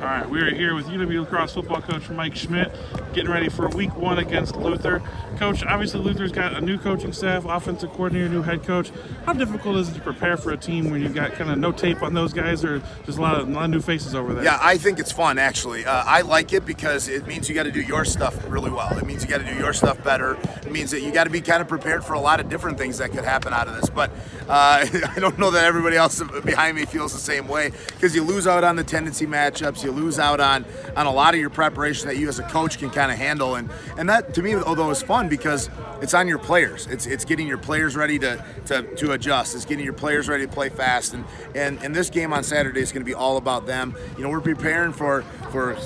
All right, we are here with UW lacrosse football coach Mike Schmidt, getting ready for week 1 against Luther. Coach, obviously Luther's got a new coaching staff, offensive coordinator, new head coach. How difficult is it to prepare for a team when you've got kind of no tape on those guys, or just a lot of new faces over there? Yeah, I think it's fun, actually. I like it because it means you got to do your stuff really well. It means you got to do your stuff better. It means that you got to be kind of prepared for a lot of different things that could happen out of this. But I don't know that everybody else behind me feels the same way, because you lose out on the tendency matchups. You lose out on a lot of your preparation that you as a coach can kind of handle. And that, to me, although is fun, because it's on your players. It's getting your players ready to adjust. It's getting your players ready to play fast. And this game on Saturday is going to be all about them. You know, we're preparing for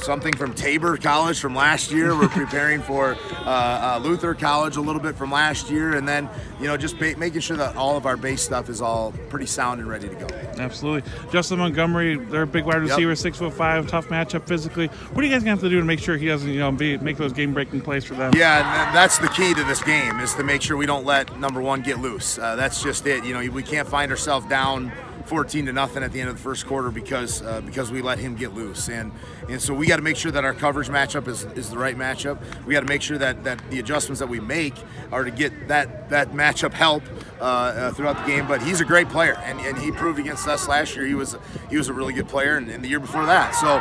something from Tabor College from last year. We're preparing for Luther College a little bit from last year. And then, you know, just making sure that all of our base stuff is all pretty sound and ready to go. Absolutely. Justin Montgomery, they're a big wide receiver, 6'5", tough matchup physically. What are you guys going to have to do to make sure he doesn't, you know, make those game-breaking plays for them? Yeah, and that's the key to this game, is to make sure we don't let number one get loose. That's just it. You know, we can't find ourselves down 14-0 at the end of the first quarter because we let him get loose, and so we got to make sure that our coverage matchup is the right matchup. We got to make sure that the adjustments that we make are to get that matchup help throughout the game. But he's a great player, and he proved against us last year he was a really good player, and the year before that. So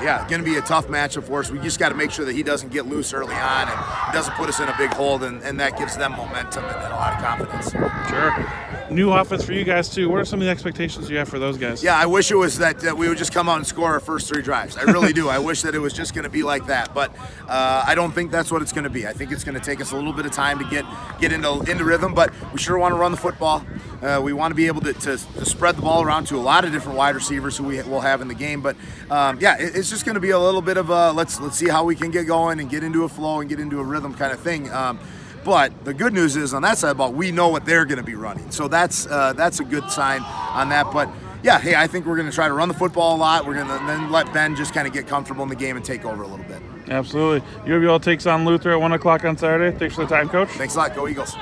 yeah, going to be a tough matchup for us. We just got to make sure that he doesn't get loose early on and doesn't put us in a big hole, and that gives them momentum and a lot of confidence. Sure. New offense for you guys too. What are some of the expectations you have for those guys? Yeah, I wish it was that we would just come out and score our first 3 drives. I really do. I wish that it was just going to be like that, but I don't think that's what it's going to be. I think it's going to take us a little bit of time to get into rhythm, but we sure want to run the football. We want to be able to spread the ball around to a lot of different wide receivers who we will have in the game. But yeah, it's just going to be a little bit of a let's see how we can get going and get into a flow and get into a rhythm kind of thing. But the good news is on that side about we know what they're going to be running, so that's a good sign on that. But yeah, hey, I think we're going to try to run the football a lot. We're going to then let Ben just kind of get comfortable in the game and take over a little bit. Absolutely. UWL takes on Luther at 1 o'clock on Saturday. Thanks for the time, Coach. Thanks a lot. Go Eagles.